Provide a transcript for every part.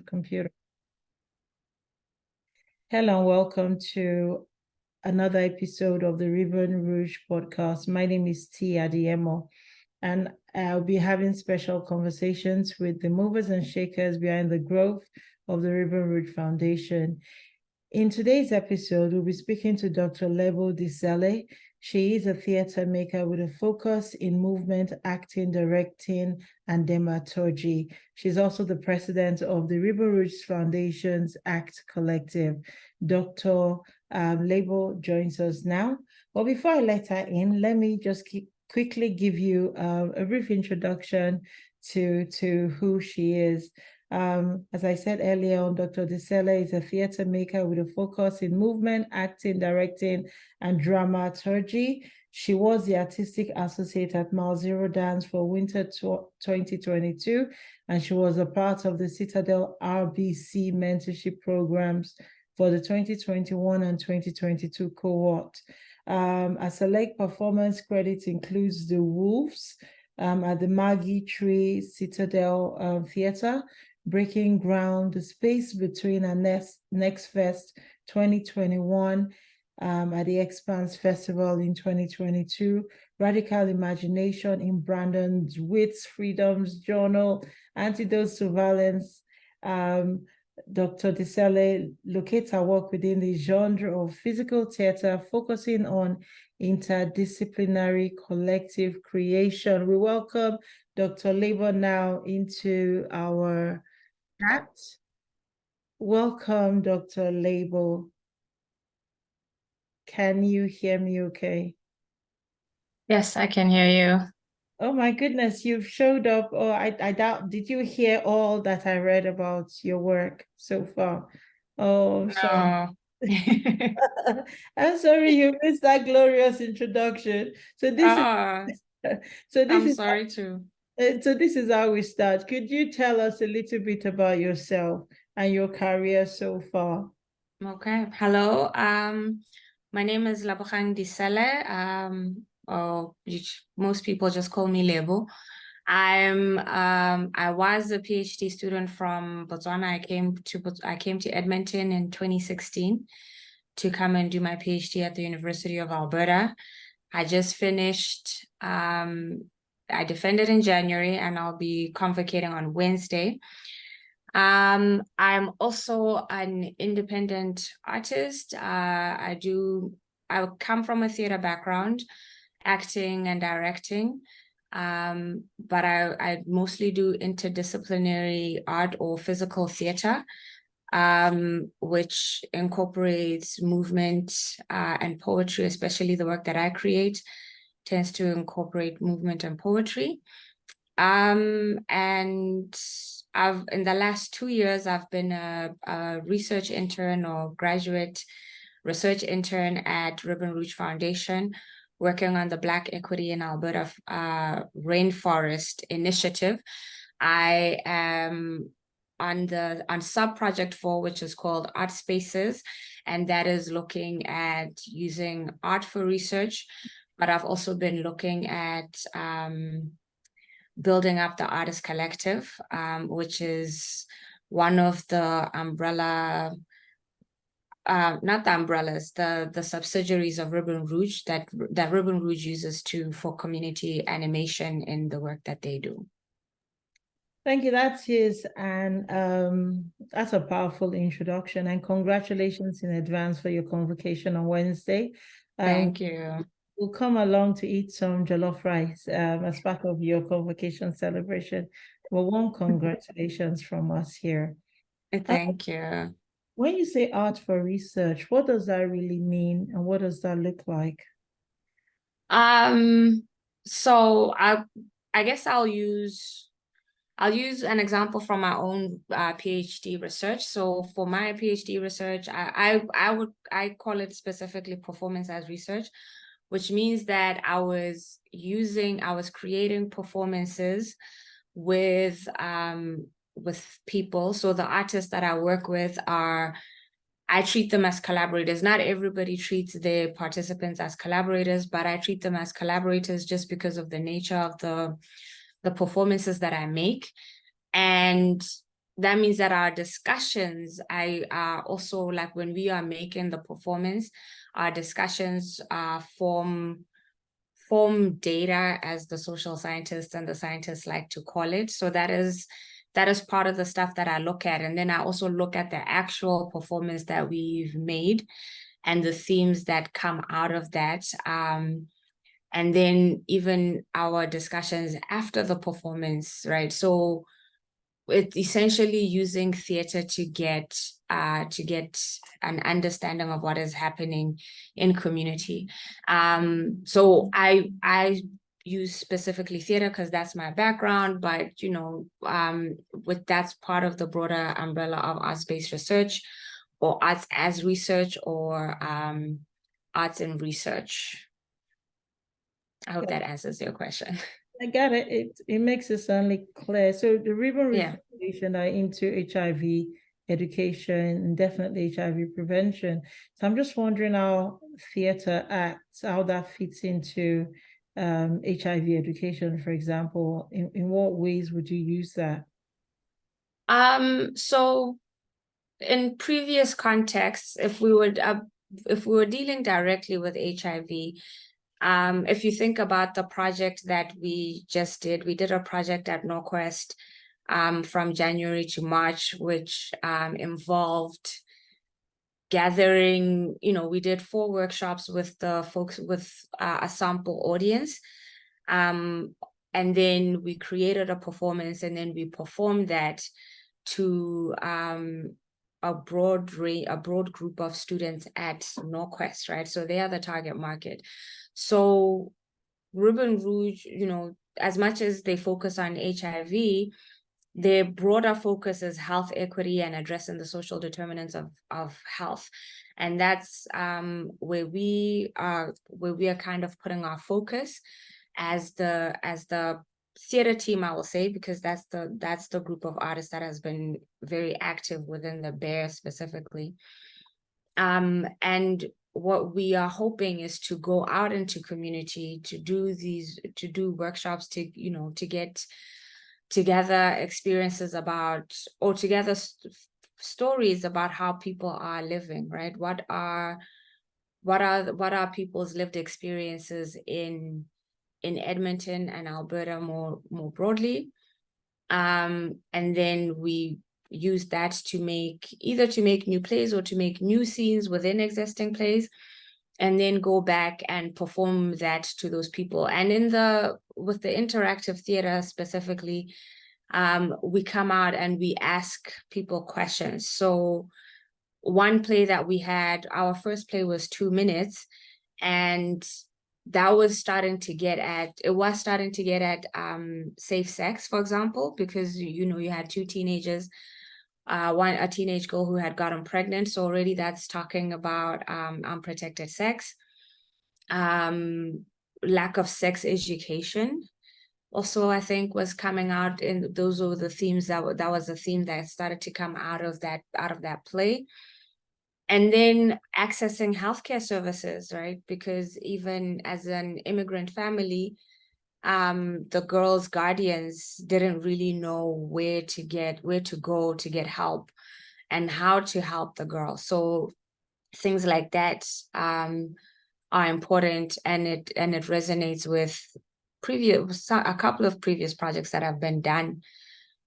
computer. Hello and welcome to another episode of the Ribbon Rouge Podcast. My name is Adeyemo, and I'll be having special conversations with the movers and shakers behind the growth of the Ribbon Rouge Foundation. In today's episode, we'll be speaking to Dr. Lebo Disele. She is a theatre maker with a focus in movement, acting, directing, and dramaturgy. She's also the president of the Ribbon Rouge Foundation's ACT Collective. Dr. Lebo joins us now. But before I let her in, let me just quickly give you a brief introduction to who she is. As I said earlier on, Dr. Disele is a theatre maker with a focus in movement, acting, directing, and dramaturgy. She was the artistic associate at Mile Zero Dance for winter 2022, and she was a part of the Citadel RBC Mentorship Programs for the 2021 and 2022 cohort. A select performance credit includes The Wolves at the Maggie Tree Citadel Theatre, Breaking Ground, The Space Between, and NextFest 2021 at the Expanse Festival in 2022, Radical Imagination in Brandon's Wit's Freedom's Journal, Antidotes to Violence. Dr. Disele locates her work within the genre of physical theatre, focusing on interdisciplinary collective creation. We welcome Dr. Lebo now into our chat. Welcome, Dr. Lebo. Can you hear me okay? Yes, I can hear you. Oh my goodness, you've showed up. Oh, I doubt, did you hear all that I read about your work so far? Oh, sorry. No. I'm sorry you missed that glorious introduction. So I'm sorry too. So this is how we start. Could you tell us a little bit about yourself and your career so far? Okay. Hello. My name is Lebo Disele. Most people just call me Lebo. I was a PhD student from Botswana. I came to Edmonton in 2016 to come and do my PhD at the University of Alberta. I just finished. I defended in January, and I'll be convocating on Wednesday. I'm also an independent artist. I come from a theater background, acting and directing, but I mostly do interdisciplinary art or physical theater, which incorporates movement and poetry, especially the work that I create tends to incorporate movement and poetry. And in the last 2 years, I've been a research intern or graduate research intern at Ribbon Rouge Foundation, working on the Black Equity in Alberta Rainforest Initiative. I am on sub-project 4, which is called Art Spaces, and that is looking at using art for research. But I've also been looking at building up the Artist Collective, which is one of the umbrella, not the umbrellas, the subsidiaries of Ribbon Rouge that Ribbon Rouge uses for community animation in the work that they do. Thank you. That's a powerful introduction, and congratulations in advance for your convocation on Wednesday. Thank you. We'll come along to eat some jollof rice as part of your convocation celebration. Well, one congratulations from us here. Thank you. When you say art for research, what does that really mean, and what does that look like? So I guess I'll use an example from my own PhD research. So for my PhD research, I call it specifically performance as research, which means that I was creating performances with people. So the artists that I work with I treat them as collaborators. Not everybody treats their participants as collaborators, but I treat them as collaborators just because of the nature of the performances that I make. And that means that our discussions, also like when we are making the performance, our discussions form data, as the social scientists and the scientists like to call it. So that is part of the stuff that I look at. And then I also look at the actual performance that we've made and the themes that come out of that. And then even our discussions after the performance, right? So it's essentially using theater to get an understanding of what is happening in community. So I use specifically theater because that's my background, but with that's part of the broader umbrella of arts-based research, or arts as research, or arts and research. I hope that answers your question. I got it. It makes it sound clear. So the Ribbon Rouge Foundation are into HIV education and definitely HIV prevention. So I'm just wondering how theater acts, how that fits into HIV education, for example. In what ways would you use that? So in previous contexts, if we were dealing directly with HIV, if you think about the project that we just did, we did a project at NextFest from January to March, which involved gathering, we did 4 workshops with the folks with a sample audience. And then we created a performance, and then we performed that to a broad group of students at NextFest, right? So they are the target market. So Ribbon Rouge, as much as they focus on HIV, their broader focus is health equity and addressing the social determinants of health. And that's where we are kind of putting our focus as the theater team, I will say, because that's the group of artists that has been very active within the Bear specifically. And what we are hoping is to go out into community to do workshops, to get together experiences about, or together stories about how people are living, right? What are people's lived experiences in Edmonton and Alberta more broadly, and then we use that to make new plays or to make new scenes within existing plays, and then go back and perform that to those people. And with the interactive theater specifically, we come out and we ask people questions. So one play that we had, our first play was 2 minutes, and that was starting to get at safe sex, for example, because you had 2 teenagers, a teenage girl who had gotten pregnant, so already that's talking about unprotected sex, lack of sex education also, I think, was coming out. And those were the themes that was a theme that started to come out of that play. And then accessing healthcare services, right? Because even as an immigrant family, the girls' guardians didn't really know where to go to get help and how to help the girl. So things like that are important, and it resonates with a couple of previous projects that have been done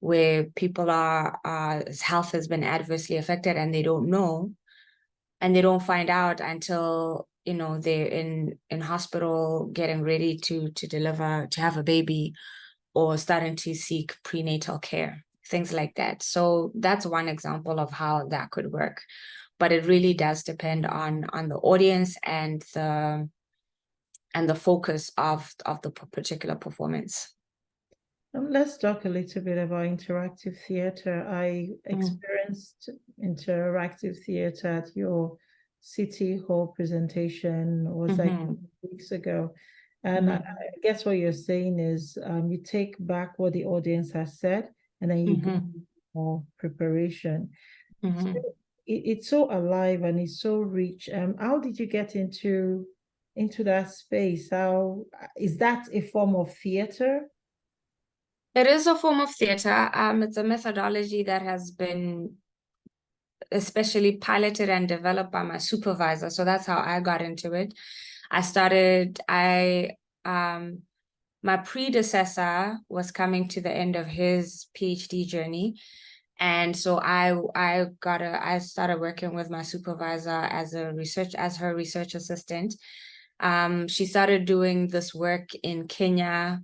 where people health has been adversely affected and they don't know, and they don't find out until they're in hospital getting ready to deliver, to have a baby, or starting to seek prenatal care, things like that. So that's one example of how that could work, but it really does depend on the audience and the focus of the particular performance. Let's talk a little bit about interactive theater. I experienced interactive theater at your City Hall presentation, was like weeks ago. And I guess what you're saying is you take back what the audience has said, and then you do more preparation. So it's so alive and it's so rich. How did you get into that space? How is that a form of theater? It is a form of theater. It's a methodology that has been especially piloted and developed by my supervisor. So that's how I got into it. My predecessor was coming to the end of his PhD journey. And so I started working with my supervisor as her research assistant. She started doing this work in Kenya.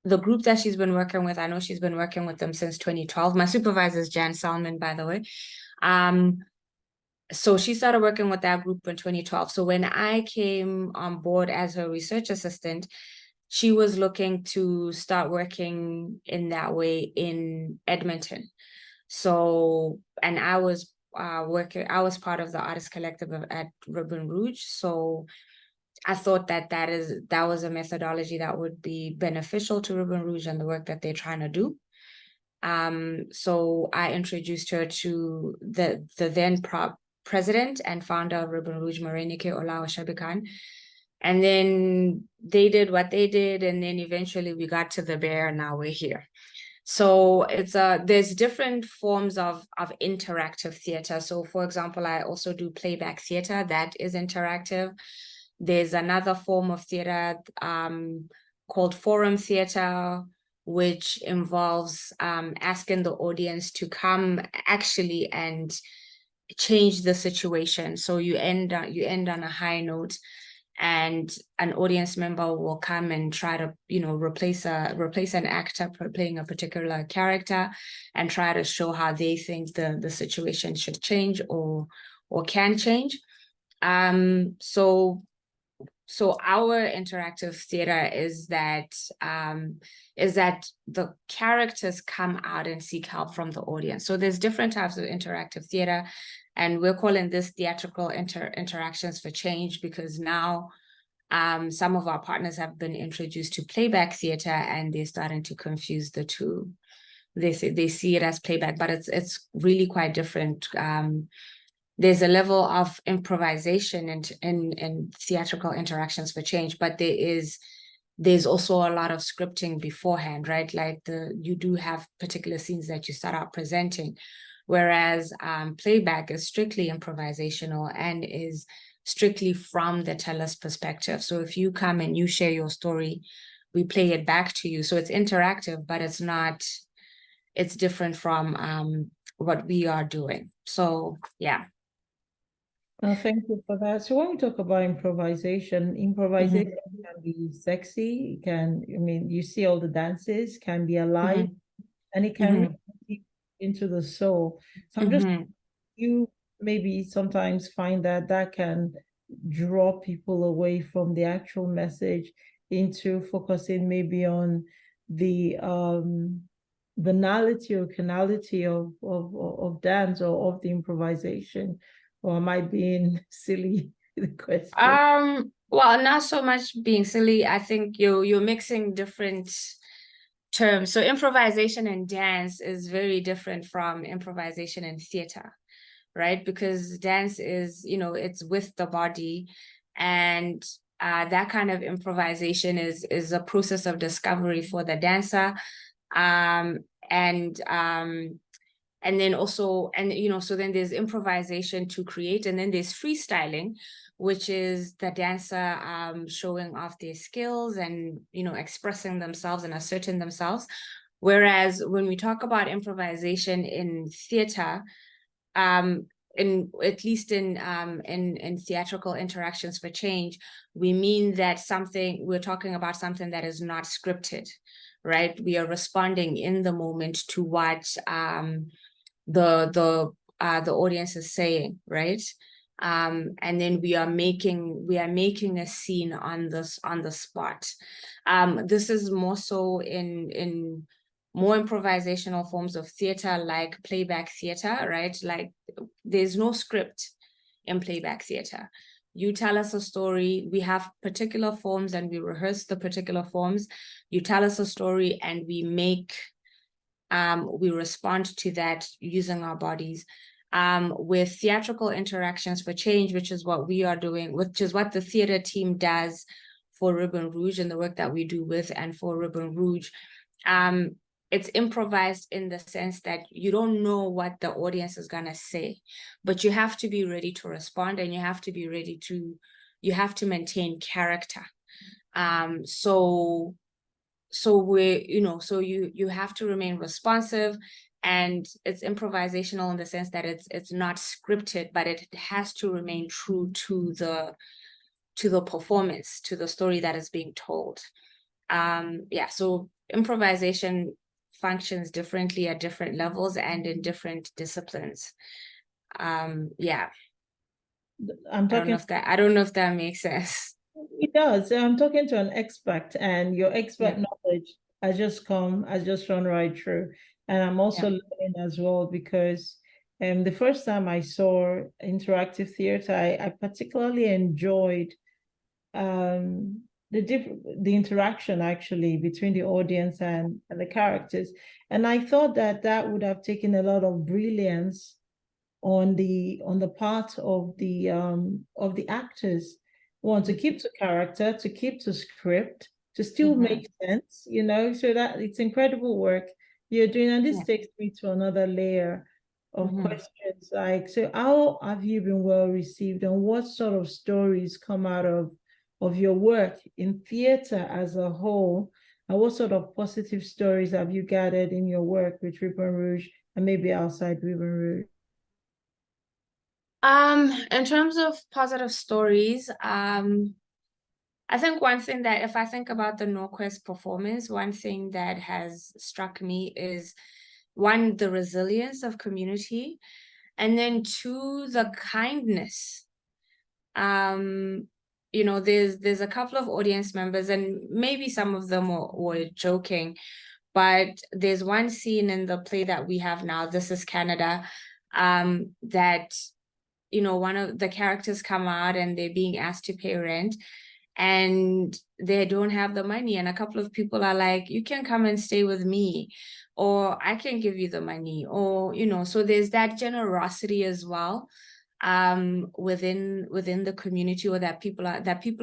The group that she's been working with, I know she's been working with them since 2012. My supervisor is Jan Salman, by the way. So she started working with that group in 2012. So when I came on board as her research assistant, she was looking to start working in that way in Edmonton. So, and I was part of the artist collective at Ribbon Rouge. So I thought that was a methodology that would be beneficial to Ribbon Rouge and the work that they're trying to do. So I introduced her to the then president and founder of Ribbon Rouge, Marenike Olawa Shabikan. And then they did what they did, and then eventually we got to the bear, and now we're here. So there's different forms of interactive theater. So for example, I also do playback theater that is interactive. There's another form of theater called forum theater, which involves asking the audience to come actually and change the situation. So you end on a high note, and an audience member will come and try to, replace an actor playing a particular character and try to show how they think the situation should change or can change. So our interactive theater is that the characters come out and seek help from the audience. So there's different types of interactive theater, and we're calling this theatrical interactions for change, because now some of our partners have been introduced to playback theater, and they're starting to confuse the two. They see it as playback, but it's really quite different. There's a level of improvisation in theatrical interactions for change, but there's also a lot of scripting beforehand, right? Like you do have particular scenes that you start out presenting, whereas playback is strictly improvisational and is strictly from the teller's perspective. So if you come and you share your story, we play it back to you. So it's interactive, but it's different from what we are doing. So yeah. Thank you for that. So when we talk about improvisation can be sexy. You see all the dances, can be alive, and it can really deep into the soul. So I'm just, you maybe sometimes find that can draw people away from the actual message into focusing maybe on the banality or canality of dance or of the improvisation. Or am I being silly? The question. Well, not so much being silly. I think you're mixing different terms. So improvisation in dance is very different from improvisation in theater, right? Because dance is, it's with the body, and that kind of improvisation is a process of discovery for the dancer, and then also, so then there's improvisation to create, and then there's freestyling, which is the dancer showing off their skills and, expressing themselves and asserting themselves. Whereas when we talk about improvisation in theater, at least in theatrical interactions for change, we mean that we're talking about something that is not scripted, right? We are responding in the moment to what the audience is saying, right? And then we are making a scene on the spot. This is more so in more improvisational forms of theater, like playback theater, right? Like there's no script in playback theater. You tell us a story, we have particular forms and we rehearse the particular forms. You tell us a story and we respond to that using our bodies. With theatrical interactions for change, which is what we are doing, which is what the theater team does for Ribbon Rouge and the work that we do with and for Ribbon Rouge, it's improvised in the sense that you don't know what the audience is going to say, but you have to be ready to respond, and you have to be ready to, you have to maintain character. So you have to remain responsive, and it's improvisational in the sense that it's not scripted, but it has to remain true to the performance, to the story that is being told. So improvisation functions differently at different levels and in different disciplines. I'm I talking. I don't know if that makes sense. It does. I'm talking to an expert, and your expert knowledge has just run right through. And I'm also learning as well, because the first time I saw interactive theater, I particularly enjoyed the interaction actually between the audience and the characters. And I thought that would have taken a lot of brilliance on the part of the actors. One, to keep to character, to keep to script, to still make sense, so that it's incredible work you're doing. And this takes me to another layer of questions, like, so how have you been well received, and what sort of stories come out of your work in theater as a whole, and what sort of positive stories have you gathered in your work with Ribbon Rouge and maybe outside Ribbon Rouge? In terms of positive stories, I think one thing that, if I think about the NorQuest performance, one thing that has struck me is, one, the resilience of community, and then two, the kindness. There's a couple of audience members, and maybe some of them were joking, but there's one scene in the play that we have now, This Is Canada, that one of the characters come out and they're being asked to pay rent, and they don't have the money, and a couple of people are like, you can come and stay with me, or I can give you the money, or so there's that generosity as well within the community, or that people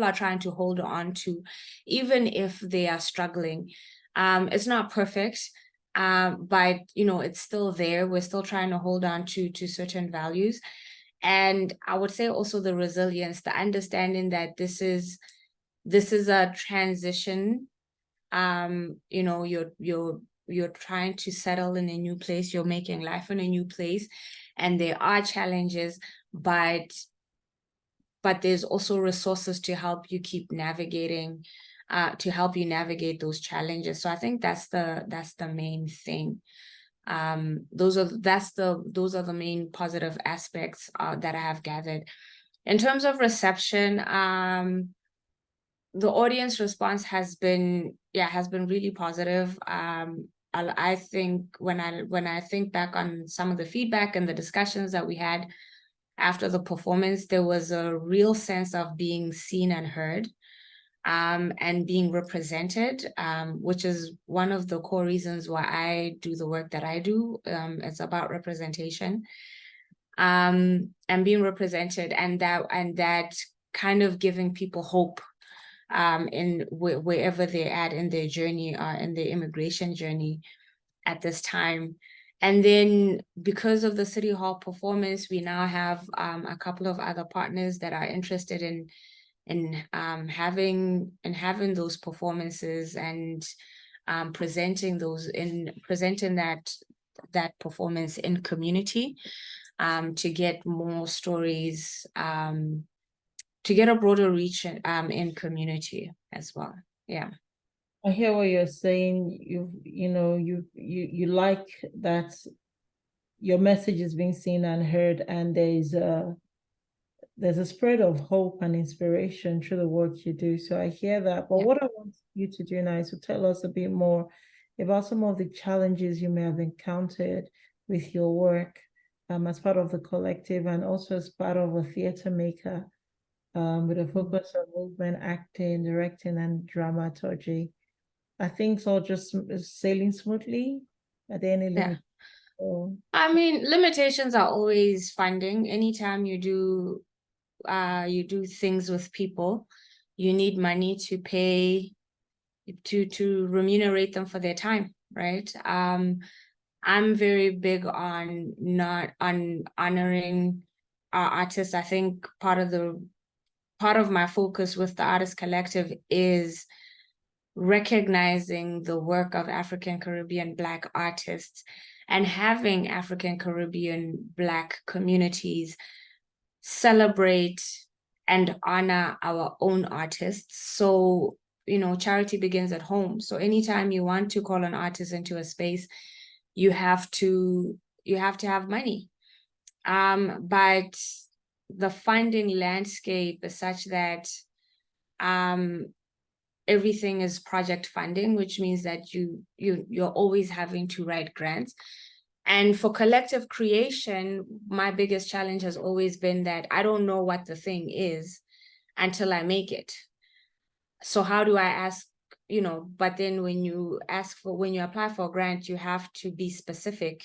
are trying to hold on to, even if they are struggling. It's not perfect, but it's still there. We're still trying to hold on to certain values. And I would say also the resilience, the understanding that this is a transition. You're trying to settle in a new place, you're making life in a new place, and there are challenges, but there's also resources to help you keep navigating, to help you navigate those challenges. So I think that's the main thing. Those are the main positive aspects that I have gathered. In terms of reception, the audience response has been really positive. I think when I think back on some of the feedback and the discussions that we had after the performance, there was a real sense of being seen and heard, and being represented, which is one of the core reasons why I do the work that I do. It's about representation, and being represented, and that kind of giving people hope in wherever they're at in their journey, in their immigration journey at this time. And then because of the City Hall performance, we now have a couple of other partners that are interested in having those performances, and presenting that performance in community, to get more stories, to get a broader reach in community as well. I hear what you're saying. You like that your message is being seen and heard, and there's a spread of hope and inspiration through the work you do. So I hear that. But what I want you to do now is to tell us a bit more about some of the challenges you may have encountered with your work, as part of the collective, and also as part of a theater maker, with a focus on movement, acting, directing, and dramaturgy. Are things all just sailing smoothly? Are there any limitations? I mean, limitations are always funding. Anytime you do things with people, you need money to pay, to remunerate them for their time, right? I'm very big on honoring our artists. I think part of my focus with the Artist Collective is recognizing the work of African Caribbean Black artists and having African Caribbean Black communities celebrate and honor our own artists. So, charity begins at home. So anytime you want to call an artist into a space, you have to have money. But the funding landscape is such that everything is project funding, which means that you're always having to write grants. And for collective creation, my biggest challenge has always been that I don't know what the thing is until I make it. So how do I ask, but then when you apply for a grant, you have to be specific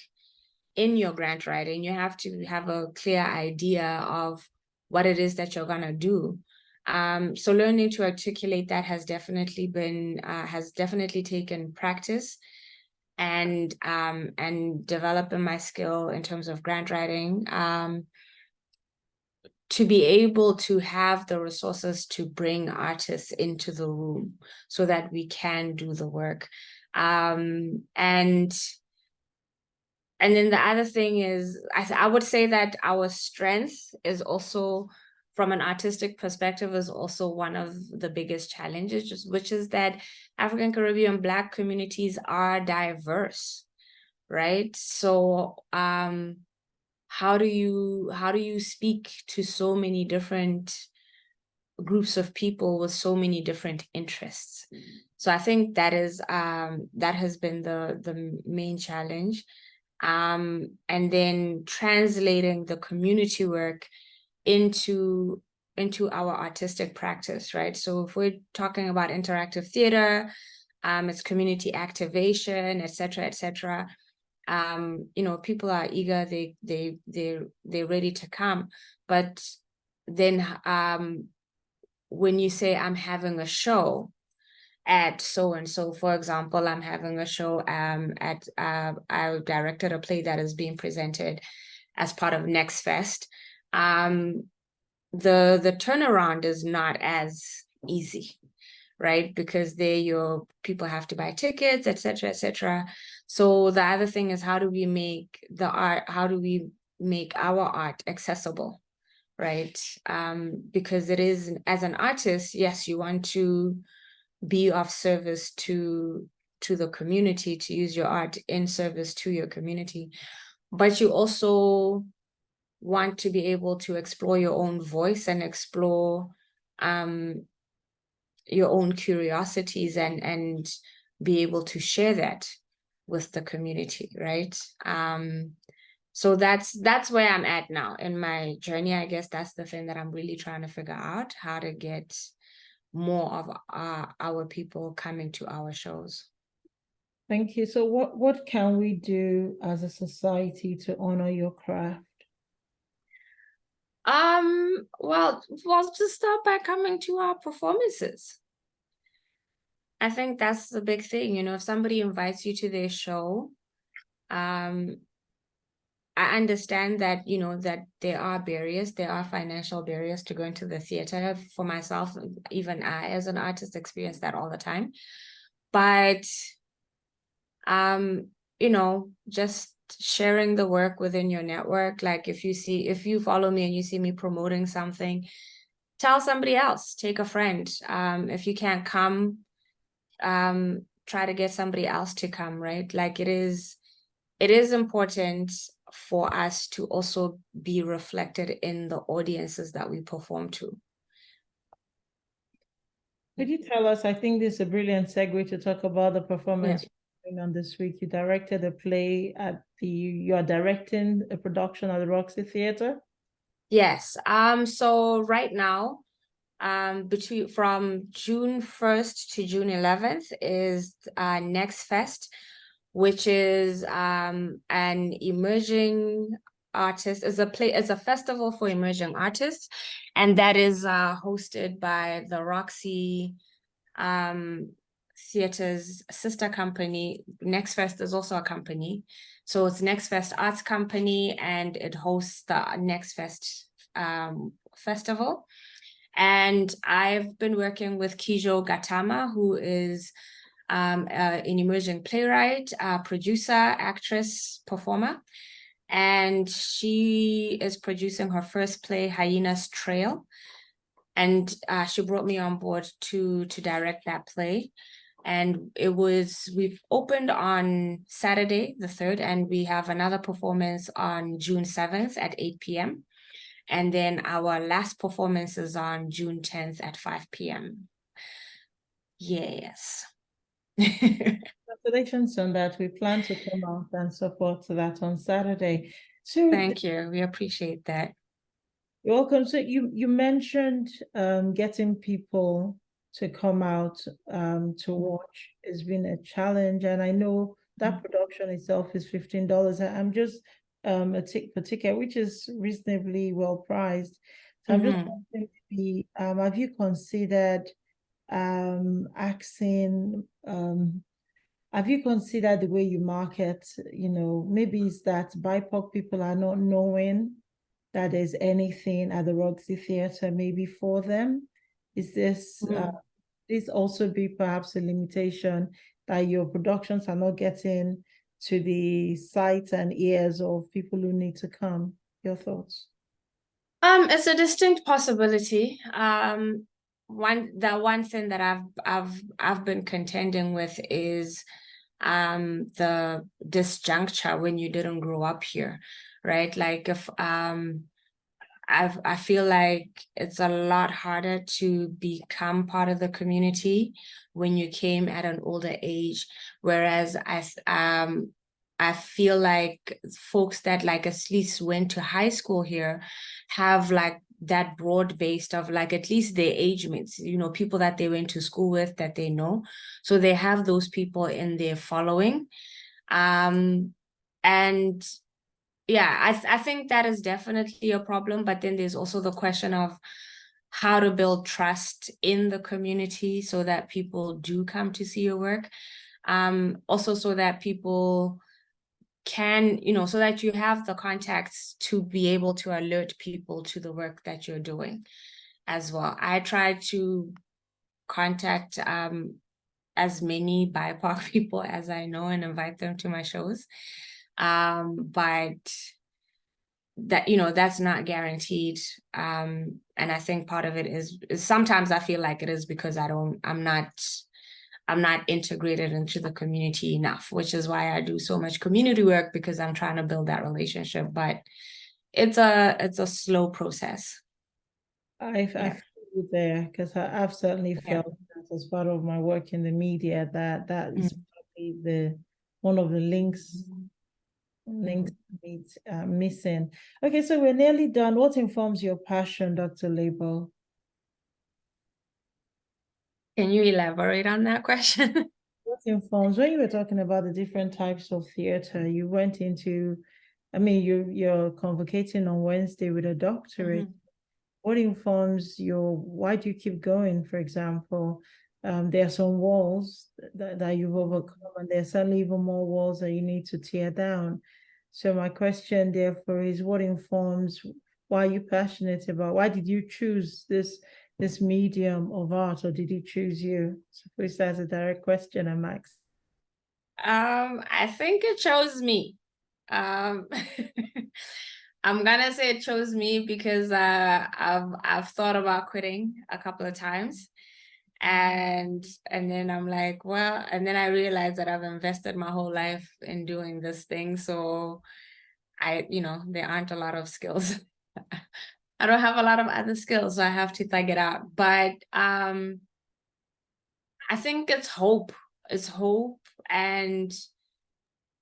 in your grant writing. You have to have a clear idea of what it is that you're gonna do. So learning to articulate that has definitely taken practice and developing my skill in terms of grant writing, to be able to have the resources to bring artists into the room so that we can do the work. And then the other thing is, I would say that our strength is also, from an artistic perspective, is also one of the biggest challenges, which is that African Caribbean Black communities are diverse, right? So how do you speak to so many different groups of people with so many different interests? So I think that has been the main challenge. And then translating the community work into our artistic practice, right? So if we're talking about interactive theater, it's community activation, et cetera, people are eager, they're ready to come. But then when you say I'm having a show at so and so, for example, I'm having a show I directed a play that is being presented as part of NextFest. The turnaround is not as easy, right? Because people have to buy tickets, et cetera. So the other thing is, how do we make our art accessible, right? Because it is, as an artist, yes, you want to be of service to the community, to use your art in service to your community, but you also want to be able to explore your own voice and explore your own curiosities and be able to share that with the community, right? So that's where I'm at now in my journey. I guess that's the thing that I'm really trying to figure out, how to get more of our people coming to our shows. Thank you. So what can we do as a society to honor your craft? Well, just start by coming to our performances. I think that's the big thing. If somebody invites you to their show, I understand that, that there are barriers, there are financial barriers to going to the theater. For myself, even I, as an artist, experience that all the time. But, just sharing the work within your network. Like if you follow me and you see me promoting something, tell somebody else, take a friend. If you can't come, try to get somebody else to come, right? Like it is important for us to also be reflected in the audiences that we perform to. Could you tell us, I think this is a brilliant segue to talk about the performance you're on this week. You directed a play you are directing a production at the Roxy Theatre? Yes. So right now, from June 1st to June 11th is NextFest, which is an emerging artists. It's a festival for emerging artists, and that is hosted by the Roxy Theatre's sister company. NextFest is also a company, so it's NextFest Arts Company, and it hosts the NextFest festival. And I've been working with Kijo Gatama, who is an emerging playwright, producer, actress, performer. And she is producing her first play, Hyena's Trail. And she brought me on board to direct that play. And we've opened on Saturday, the 3rd, and we have another performance on June 7th at 8 p.m. And then our last performance is on June 10th at 5 p.m. Yes. Congratulations on that. We plan to come out and support that on Saturday. So Thank you. We appreciate that. You're welcome. So you mentioned getting people to come out to watch has been a challenge, and I know that production itself is $15. I'm just a ticket, which is reasonably well priced. So I'm just wondering, have you considered asking? Have you considered the way you market? Maybe it's that BIPOC people are not knowing that there's anything at the Roxy Theatre maybe for them. Is this also be perhaps a limitation that your productions are not getting to the sight and ears of people who need to come? Your thoughts? It's a distinct possibility. One thing that I've been contending with is the disjuncture when you didn't grow up here, right? Like if I feel like it's a lot harder to become part of the community when you came at an older age, whereas I feel like folks that like at least went to high school here have like that broad base of like at least their age mates, people that they went to school with that they know. So they have those people in their following. And yeah, I think that is definitely a problem. But then there's also the question of how to build trust in the community so that people do come to see your work. Also so that people can, so that you have the contacts to be able to alert people to the work that you're doing as well. I try to contact as many BIPOC people as I know and invite them to my shows. But that, that's not guaranteed. And I think part of it is sometimes I feel like it is because I'm not integrated into the community enough, which is why I do so much community work, because I'm trying to build that relationship. But it's a slow process. I feel you there, because I've certainly felt that as part of my work in the media that is probably one of the links missing. Okay, so we're nearly done. What informs your passion, Dr. Lebo? Can you elaborate on that question? What informs, when you were talking about the different types of theater, you went into, you're convocating on Wednesday with a doctorate. What informs why do you keep going, for example? There are some walls that you've overcome, and there's certainly even more walls that you need to tear down. So my question, therefore, is what informs, why are you passionate about, why did you choose this medium of art, or did he choose you? So please, that's a direct question, Max. I think it chose me. I'm gonna say it chose me because I've thought about quitting a couple of times, and then I'm like, well, and then I realized that I've invested my whole life in doing this thing, so there aren't a lot of skills. I don't have a lot of other skills, so I have to thug it out. But I think it's hope. It's hope and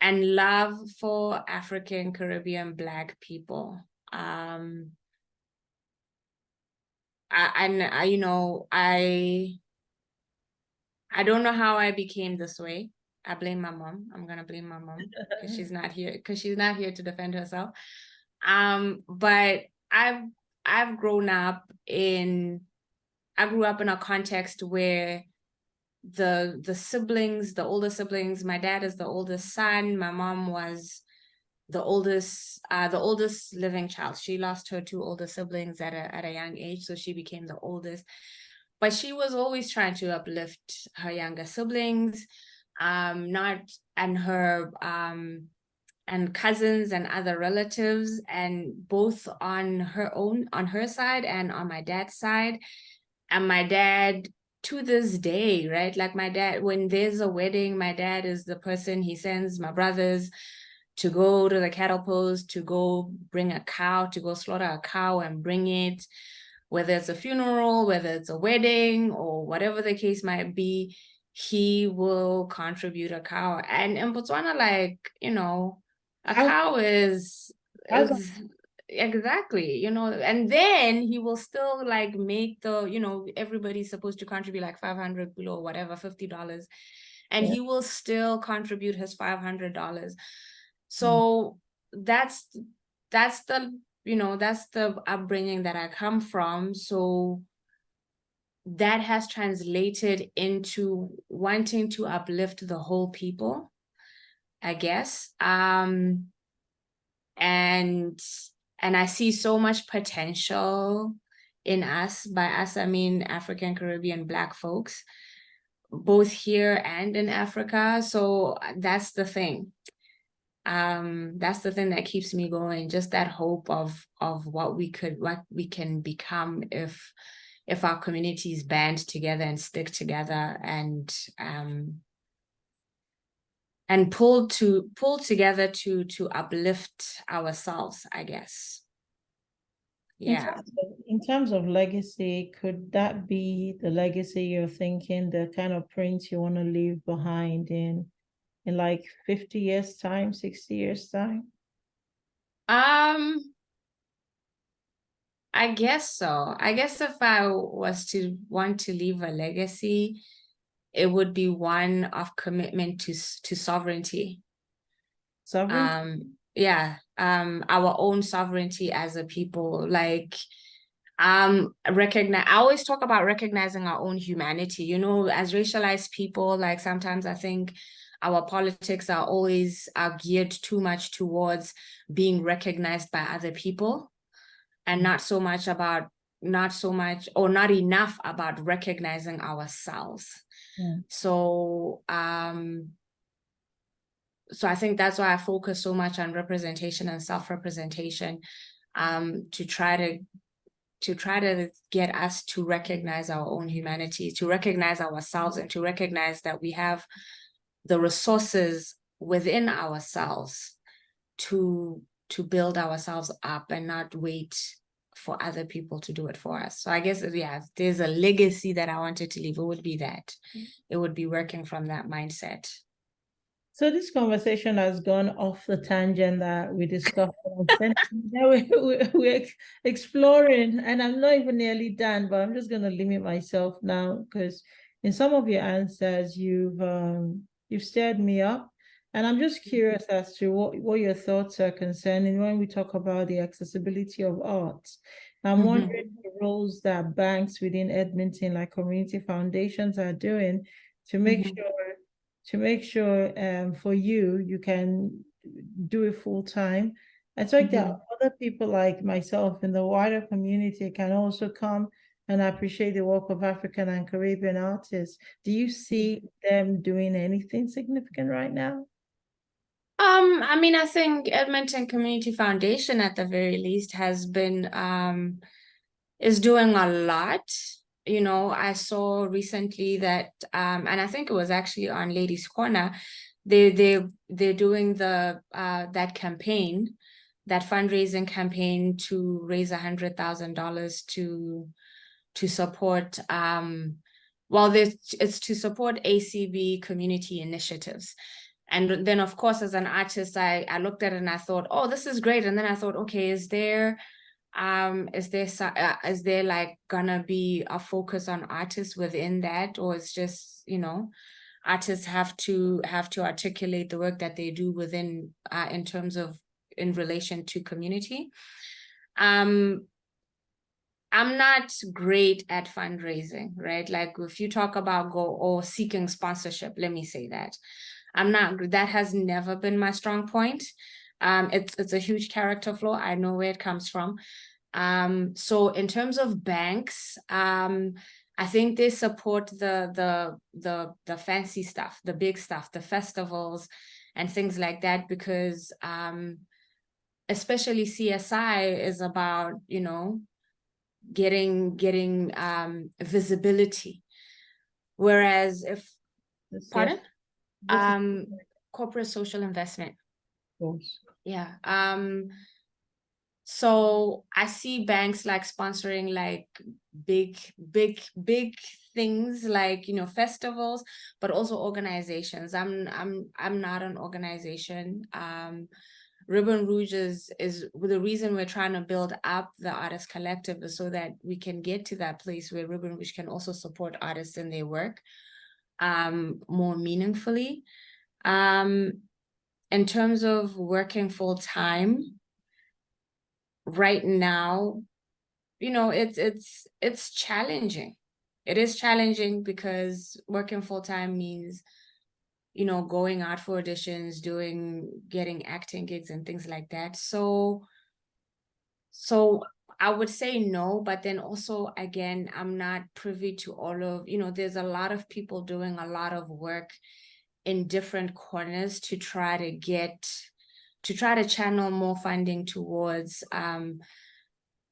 love for African, Caribbean, Black people. I don't know how I became this way. I blame my mom. I'm gonna blame my mom because she's not here to defend herself. But I've grown up I grew up in a context where the siblings, the older siblings, my dad is the oldest son, my mom was the oldest living child. She lost her two older siblings at a young age, so she became the oldest. But she was always trying to uplift her younger siblings, and cousins and other relatives, and both on her side and on my dad's side. And my dad, to this day, right? Like my dad, when there's a wedding, my dad is the person, he sends my brothers to go to the cattle post, to go bring a cow, to go slaughter a cow and bring it, whether it's a funeral, whether it's a wedding, or whatever the case might be, he will contribute a cow. And in Botswana, like, a cow is exactly, and then he will still like make everybody's supposed to contribute like 500 kilo or whatever, $50, and he will still contribute his $500. So that's the upbringing that I come from. So that has translated into wanting to uplift the whole people, I guess. And I see so much potential in us. By us, I mean African, Caribbean, Black folks, both here and in Africa. So that's the thing. That's the thing that keeps me going. Just that hope of what we can become if our communities band together and stick together and pull together to uplift ourselves, I guess. Yeah. In terms of legacy, could that be the legacy you're thinking, the kind of print you want to leave behind in like 50 years time, 60 years time? I guess so. I guess if I was to want to leave a legacy, it would be one of commitment to sovereignty. Sovereignty? Our own sovereignty as a people. Like, I always talk about recognizing our own humanity. As racialized people, like sometimes I think our politics are geared too much towards being recognized by other people, and not enough about recognizing ourselves. So I think that's why I focus so much on representation and self-representation, to try to get us to recognize our own humanity, to recognize ourselves, and to recognize that we have the resources within ourselves to build ourselves up and not wait for other people to do it for us. So I guess, there's a legacy that I wanted to leave, it would be that. It would be working from that mindset. So this conversation has gone off the tangent that we discussed. We're exploring, and I'm not even nearly done, but I'm just going to limit myself now, because in some of your answers, you've stirred me up. And I'm just curious as to what your thoughts are concerning when we talk about the accessibility of art. I'm wondering the roles that banks within Edmonton, like community foundations, are doing to make sure for you can do it full time. And so that other people like myself in the wider community can also come and appreciate the work of African and Caribbean artists. Do you see them doing anything significant right now? I think Edmonton Community Foundation, at the very least, has been is doing a lot. I saw recently that, and I think it was actually on Ladies Corner, they're doing that campaign, that fundraising campaign to raise $100,000 to support it's to support ACB community initiatives. And then, of course, as an artist, I looked at it and I thought, oh, this is great. And then I thought, okay, is there like gonna be a focus on artists within that, or it's just, artists have to articulate the work that they do within, in terms of in relation to community. I'm not great at fundraising, right? Like if you talk about seeking sponsorship, let me say that. That has never been my strong point. It's a huge character flaw. I know where it comes from. So in terms of banks, I think they support the fancy stuff, the big stuff, the festivals and things like that, because especially CSI is about, getting visibility. Whereas pardon? Corporate social investment. Yeah. So I see banks like sponsoring like big things like, festivals, but also organizations. I'm not an organization. Ribbon Rouge is the reason we're trying to build up the artist collective is so that we can get to that place where Ribbon Rouge can also support artists in their work more meaningfully. In terms of working full time, right now, it's challenging. It is challenging because working full time means, going out for auditions, getting acting gigs and things like that. So I would say no, but then also, again, I'm not privy to all of, there's a lot of people doing a lot of work in different corners to try to channel more funding towards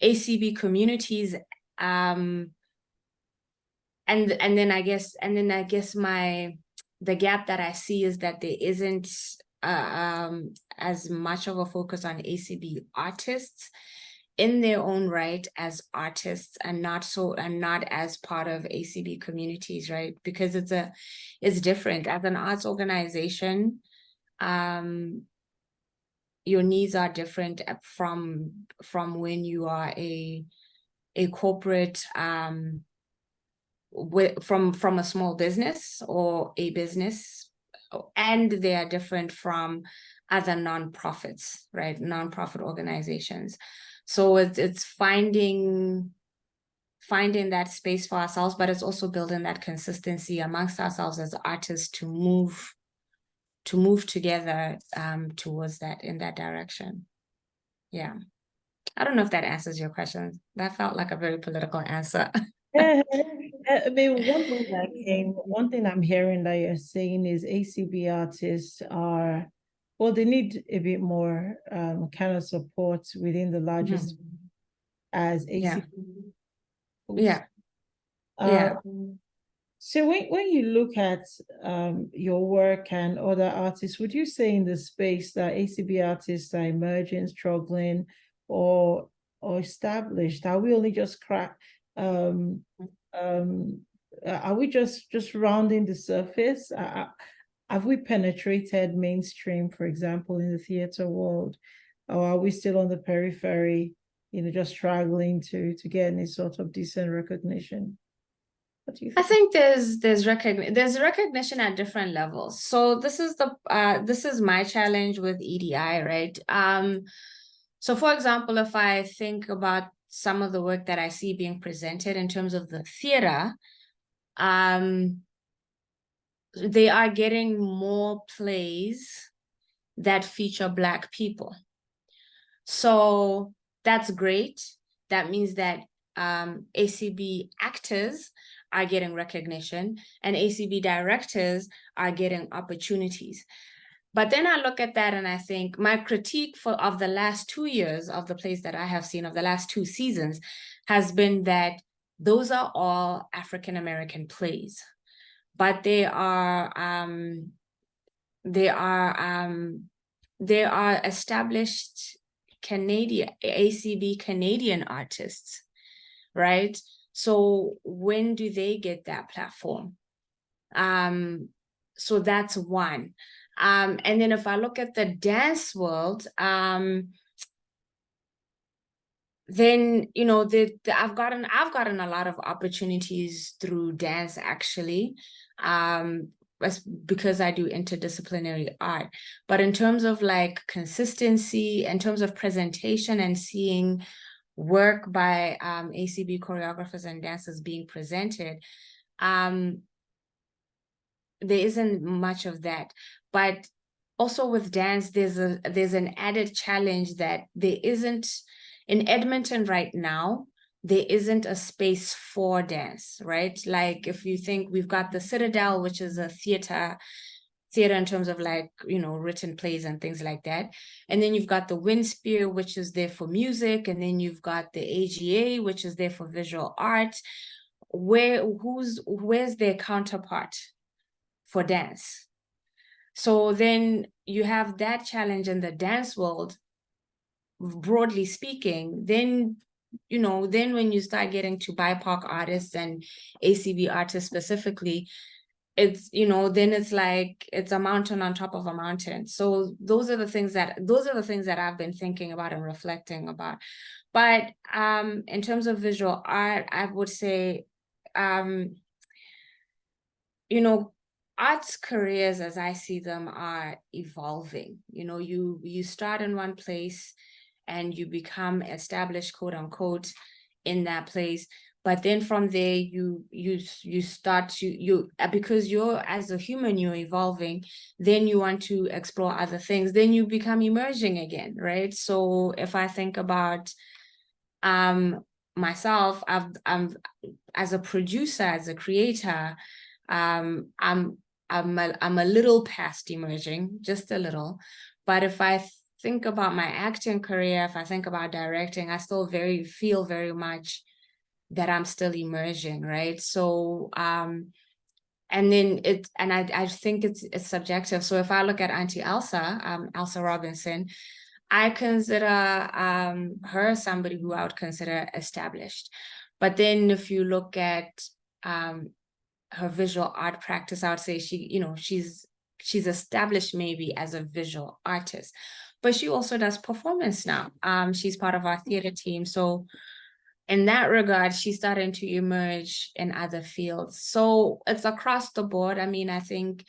ACB communities. And then I guess the gap that I see is that there isn't as much of a focus on ACB artists in their own right as artists, and not as part of ACB communities, right? Because it's different as an arts organization. Your needs are different from when you are a corporate from a small business or a business, and they are different from other nonprofits, right? Nonprofit organizations. So it's finding that space for ourselves, but it's also building that consistency amongst ourselves as artists to move together towards that, in that direction. Yeah. I don't know if that answers your question. That felt like a very political answer. I mean, one thing I'm hearing that you're saying is ACB artists are, well, they need a bit more kind of support within the largest as ACB. Yeah. So when you look at your work and other artists, would you say in the space that ACB artists are emerging, struggling, or established? Are we only just are we just rounding the surface? Have we penetrated mainstream, for example, in the theater world, or are we still on the periphery, just struggling to get any sort of decent recognition? What do you think? I think there's recognition at different levels. So this is my challenge with EDI, right? So for example, if I think about some of the work that I see being presented in terms of the theater, they are getting more plays that feature Black people. So that's great. That means that ACB actors are getting recognition and ACB directors are getting opportunities. But then I look at that and I think my critique of the last 2 years of the plays that I have seen, of the last 2 seasons, has been that those are all African-American plays, but they are established ACB Canadian artists, right? So when do they get that platform? So that's one. And then if I look at the dance world, then I've gotten a lot of opportunities through dance, actually. because I do interdisciplinary art. But in terms of like consistency, in terms of presentation and seeing work by ACB choreographers and dancers being presented, there isn't much of that. But also with dance, there's an added challenge that there isn't in Edmonton right now. There isn't a space for dance, right? Like if you think we've got the Citadel, which is a theater in terms of like, written plays and things like that. And then you've got the Wint, which is there for music. And then you've got the AGA, which is there for visual art. Where's their counterpart for dance? So then you have that challenge in the dance world, broadly speaking. Then when you start getting to BIPOC artists and ACB artists specifically, it's, then it's like, it's a mountain on top of a mountain. So those are the things that I've been thinking about and reflecting about. But in terms of visual art, I would say, arts careers, as I see them, are evolving. You start in one place and you become established, quote unquote, in that place. But then from there, you start to, because you're, as a human, you're evolving, then you want to explore other things, then you become emerging again, right? So if I think about myself, I'm as a producer, as a creator, I'm a little past emerging, just a little. But if I think about my acting career, if I think about directing, I still feel very much that I'm still emerging, right? So and then I think it's subjective. So if I look at Auntie Elsa, Elsa Robinson, I consider her somebody who I would consider established. But then if you look at her visual art practice, I would say she's established maybe as a visual artist, but she also does performance now. She's part of our theater team. So in that regard, she's starting to emerge in other fields. So it's across the board. I mean, I think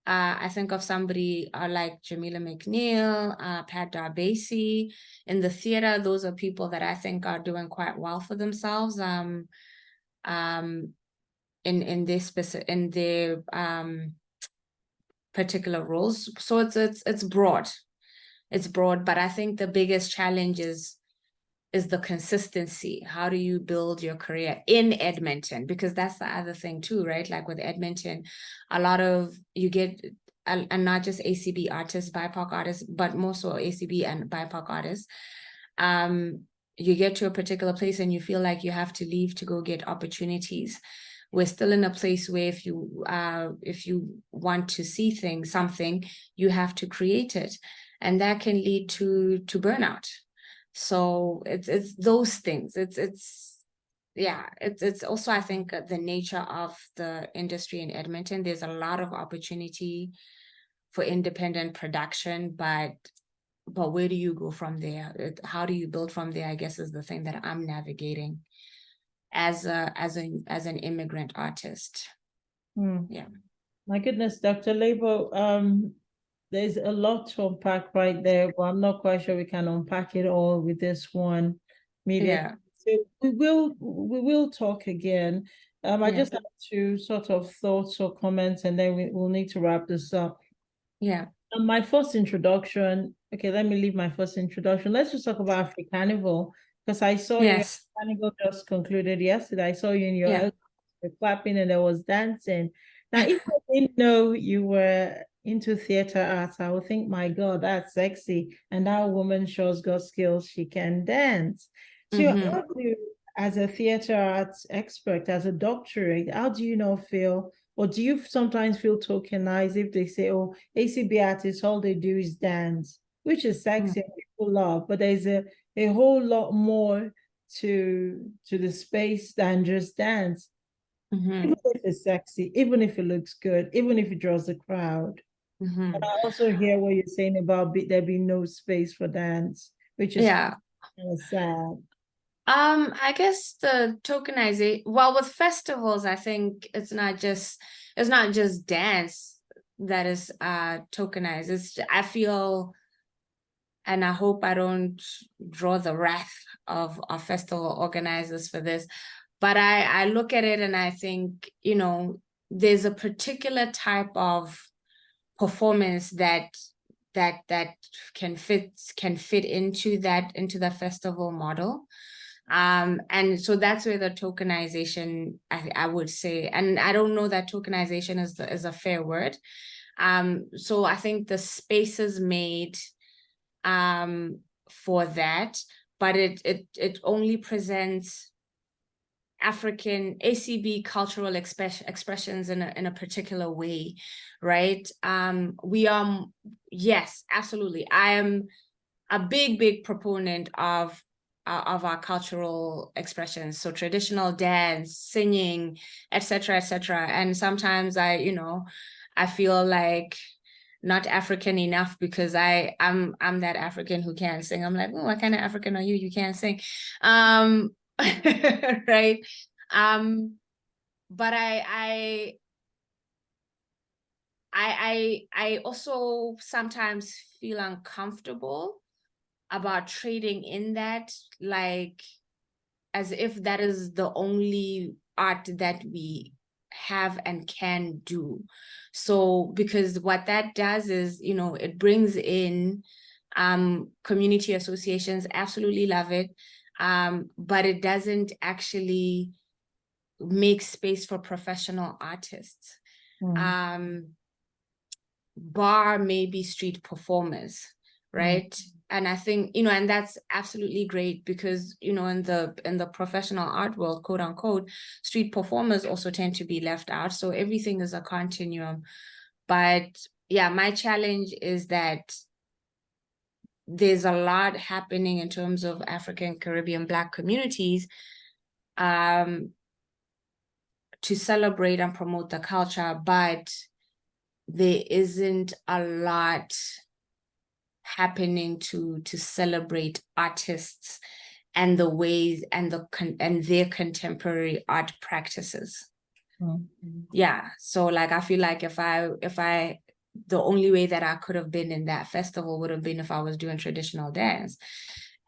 of somebody like Jamila McNeil, Pat Darbasi. In the theater, those are people that I think are doing quite well for themselves. In their particular roles. So it's broad. It's broad, but I think the biggest challenge is the consistency. How do you build your career in Edmonton? Because that's the other thing too, right? Like with Edmonton, a lot of you get, and not just ACB artists, BIPOC artists, but more so ACB and BIPOC artists. You get to a particular place and you feel like you have to leave to go get opportunities. We're still in a place where if you want to see something, you have to create it, and that can lead to burnout. So it's those things. It's also, I think, the nature of the industry in Edmonton. There's a lot of opportunity for independent production, but where do you go from there? How do you build from there, I guess, is the thing that I'm navigating as an immigrant artist. Yeah. My goodness, Dr. Lebo, there's a lot to unpack right there, but I'm not quite sure we can unpack it all with this one media. Yeah. So we will talk again. I just have to sort of thoughts or comments, and then we'll need to wrap this up. Yeah. My first introduction. Okay, let me leave my first introduction. Let's just talk about Africanival, because I saw you. Africanival just concluded yesterday. I saw you in your clapping and there was dancing. Now, if I didn't know you were into theater arts, I would think, my God, that's sexy. And that woman shows got skills, she can dance. So how do you, as a theater arts expert, as a doctorate, how do you not feel, or do you sometimes feel tokenized if they say, oh, ACB artists, all they do is dance, which is sexy and people love, but there's a whole lot more to the space than just dance. Even if it's sexy, even if it looks good, even if it draws the crowd. And I also hear what you're saying about there being no space for dance, which is kind of sad. I guess the tokenization, well, with festivals, I think it's not just dance that is tokenized. I feel, and I hope I don't draw the wrath of festival organizers for this, but I look at it and I think, there's a particular type of performance that can fit into the festival model. And so that's where the tokenization, I would say, and I don't know that tokenization is a fair word. So I think the space is made for that, but it only presents African ACB cultural expressions in a particular way, right? Yes, absolutely. I am a big proponent of our cultural expressions, so traditional dance, singing, etc., etc. And sometimes I feel like not African enough because I'm that African who can't sing. I'm like, oh, what kind of African are you? You can't sing. Right. But I also sometimes feel uncomfortable about trading in that, like, as if that is the only art that we have and can do. So, because what that does is, it brings in community associations, absolutely love it. But it doesn't actually make space for professional artists. Bar maybe street performers, right? And I think, and that's absolutely great because, in the professional art world, quote unquote, street performers also tend to be left out. So everything is a continuum. But yeah, my challenge is that there's a lot happening in terms of African, Caribbean, Black communities to celebrate and promote the culture, but there isn't a lot happening to celebrate artists and the ways and their contemporary art practices. Yeah, so like I feel like if I the only way that I could have been in that festival would have been if I was doing traditional dance.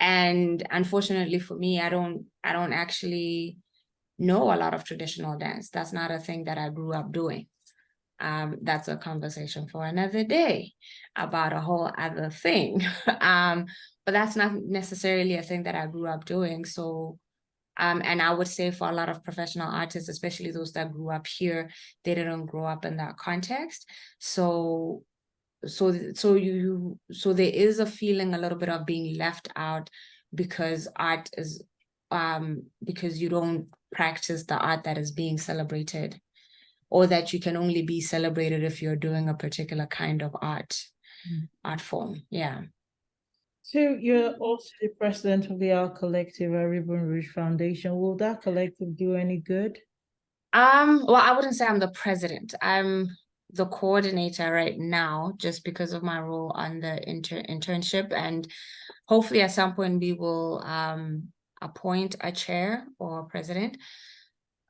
And unfortunately for me, I don't actually know a lot of traditional dance. That's not a thing that I grew up doing. That's a conversation for another day about a whole other thing. But that's not necessarily a thing that I grew up doing. So, and I would say for a lot of professional artists, especially those that grew up here, they didn't grow up in that context. So there is a feeling a little bit of being left out because art is, because you don't practice the art that is being celebrated, or that you can only be celebrated if you're doing a particular kind of art form. Yeah. So you're also the president of the Art Collective at Ribbon Rouge Foundation. Will that collective do any good? Well, I wouldn't say I'm the president. I'm the coordinator right now, just because of my role on the internship. And hopefully at some point we will appoint a chair or a president.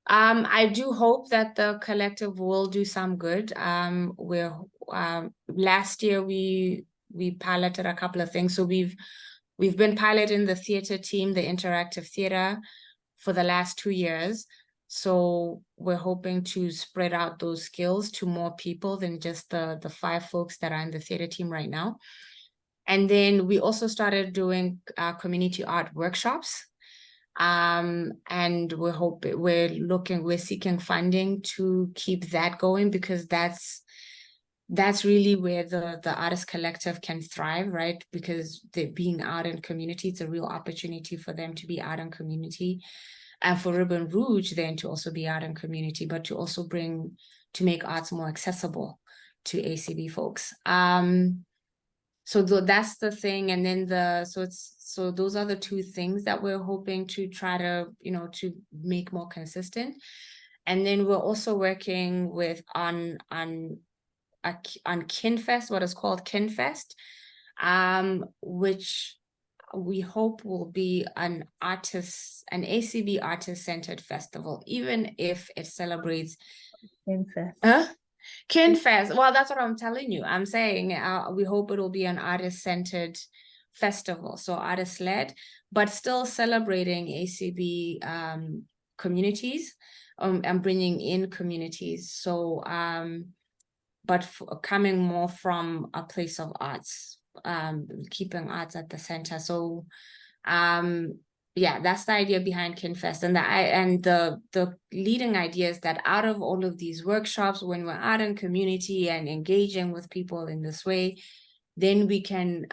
I do hope that the collective will do some good. Last year we piloted a couple of things. So we've been piloting the theater team, the interactive theater, for the last 2 years. So we're hoping to spread out those skills to more people than just the 5 folks that are in the theater team right now. And then we also started doing community art workshops. And we're seeking funding to keep that going, because that's really where the artist collective can thrive, right? Because they're being out in community, it's a real opportunity for them to be out in community, and for Ribbon Rouge then to also be out in community, but to also make arts more accessible to ACB folks. So that's the thing. And then so those are the 2 things that we're hoping to try to, to make more consistent. And then we're also working with on KinFest, what is called KinFest, which we hope will be an ACB artist-centered festival, even if it celebrates KinFest. Well, that's what I'm telling you. I'm saying we hope it will be an artist-centered festival, so artist-led, but still celebrating ACB communities and bringing in communities. So, but coming more from a place of arts, keeping arts at the center. So, yeah, that's the idea behind KinFest, and the leading idea is that out of all of these workshops, when we're out in community and engaging with people in this way, then we can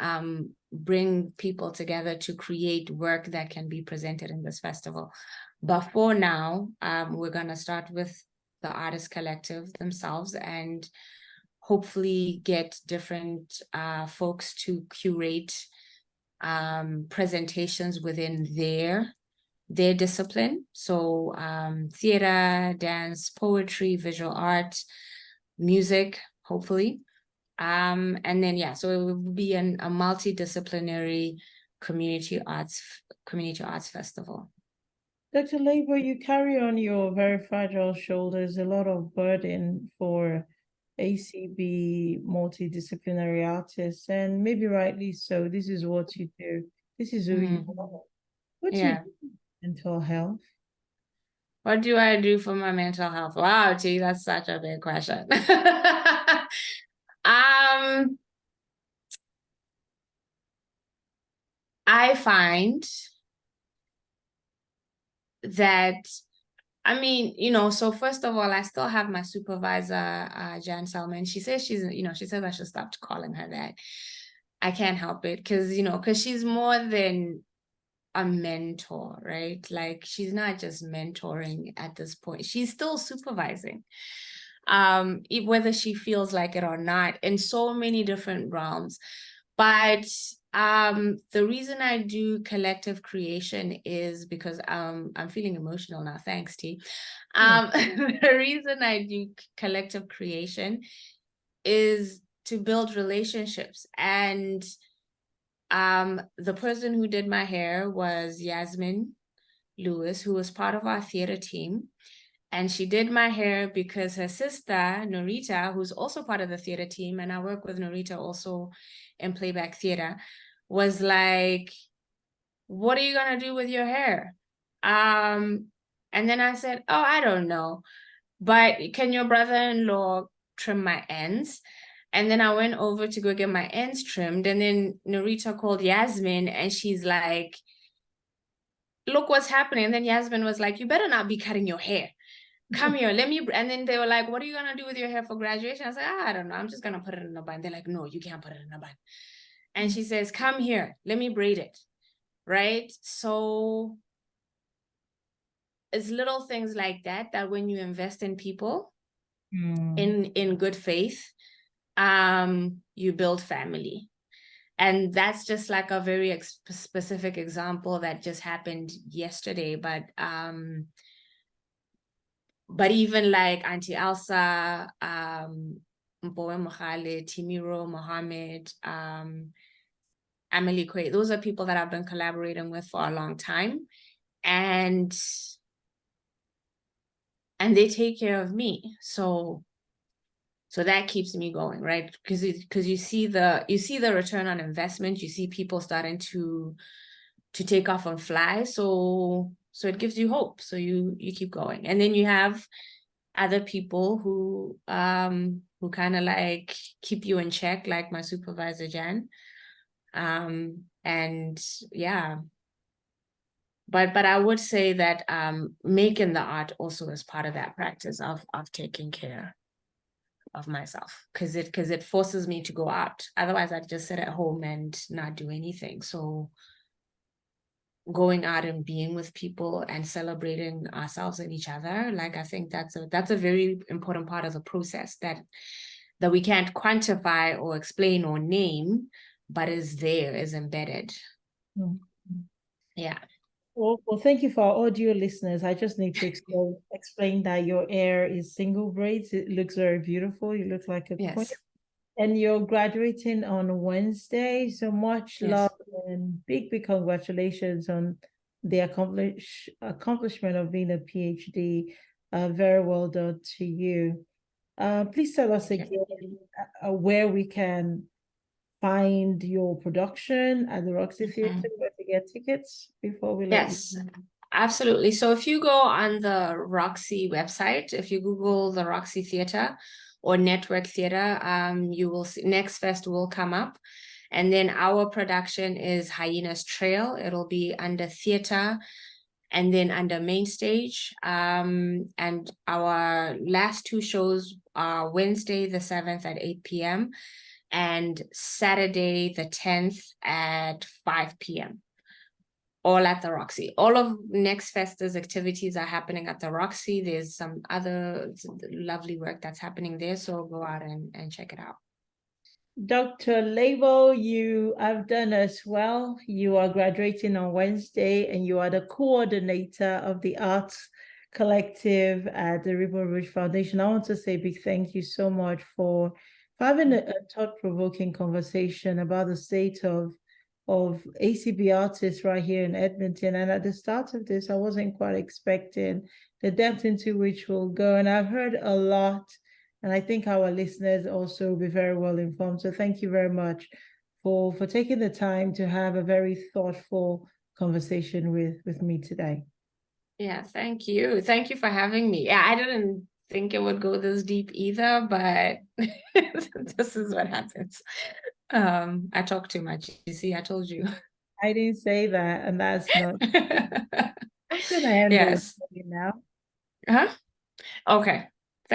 bring people together to create work that can be presented in this festival. But for now, we're gonna start with the artist collective themselves and hopefully get different folks to curate presentations within their discipline. So theater, dance, poetry, visual art, music, hopefully. And then, yeah, so it will be a multidisciplinary community arts festival. Dr. Lebo, you carry on your very fragile shoulders a lot of burden for ACB multidisciplinary artists, and maybe rightly so. This is what you do. This is who you are. What do you do for mental health? What do I do for my mental health? Wow, gee, that's such a big question. I find that, I mean, so first of all, I still have my supervisor, Jan Salman. She says she says I should stop calling her that. I can't help it because she's more than a mentor, right? Like, she's not just mentoring at this point. She's still supervising, whether she feels like it or not, in so many different realms. But the reason I do collective creation is because I'm feeling emotional now. Thanks, T. The reason I do collective creation is to build relationships. And the person who did my hair was Yasmin Lewis, who was part of our theater team. And she did my hair because her sister, Norita, who's also part of the theater team, and I work with Norita also in playback theater, was like, what are you going to do with your hair? And then I said, oh, I don't know. But can your brother-in-law trim my ends? And then I went over to go get my ends trimmed. And then Norita called Yasmin and she's like, look what's happening. And then Yasmin was like, you better not be cutting your hair. Come here, let me. And then they were like, what are you going to do with your hair for graduation? I was like, I don't know. I'm just going to put it in a bun. They're like, no, you can't put it in a bun. And she says, come here, let me braid it. Right? So it's little things like that when you invest in people in good faith, you build family. And that's just like a very specific example that just happened yesterday. But even like Auntie Elsa, Mpowe Mohale, Timiro, Mohammed, Amelie Kwe, those are people that I've been collaborating with for a long time. And they take care of me. So that keeps me going, right? Because you see the return on investment, you see people starting to take off and fly. So it gives you hope. So you keep going. And then you have other people who kind of like keep you in check, like my supervisor, Jan. And yeah. But I would say that making the art also is part of that practice of taking care of myself, because it forces me to go out. Otherwise, I'd just sit at home and not do anything. So going out and being with people and celebrating ourselves and each other, like, I think that's a very important part of the process that we can't quantify or explain or name, but is embedded. Yeah. Well, thank you for our audio listeners. I just need to explain that your hair is single braids. It looks very beautiful. You look like a queen. And you're graduating on Wednesday. So much love and big congratulations on the accomplishment of being a PhD. Very well done to you. Please tell us again where we can find your production at the Roxy Theatre, where to get tickets before we let Yes, you know. absolutely. So if you go on the Roxy website, if you Google the Roxy Theatre or Network Theatre, you will see NextFest will come up. And then our production is Hyena's Trail. It'll be under theater and then under main stage. And our last two shows are Wednesday the 7th at 8 p.m. and Saturday the 10th at 5 p.m. all at the Roxy. All of NextFest's activities are happening at the Roxy. There's some other lovely work that's happening there, so go out and check it out. Dr. Lebo, you have done as well. You are graduating on Wednesday and you are the coordinator of the Arts Collective at the Ribbon Rouge Foundation. I want to say a big thank you so much for having a thought-provoking conversation about the state of ACB artists right here in Edmonton. And at the start of this, I wasn't quite expecting the depth into which we'll go. And I've heard a lot. And I think our listeners also will be very well informed. So thank you very much for taking the time to have a very thoughtful conversation with me today. Yeah, thank you. Thank you for having me. Yeah, I didn't think it would go this deep either, but this is what happens. I talk too much. You see, I told you. I didn't say that, and that's not. I'm gonna end Yes. it now. Huh? Okay.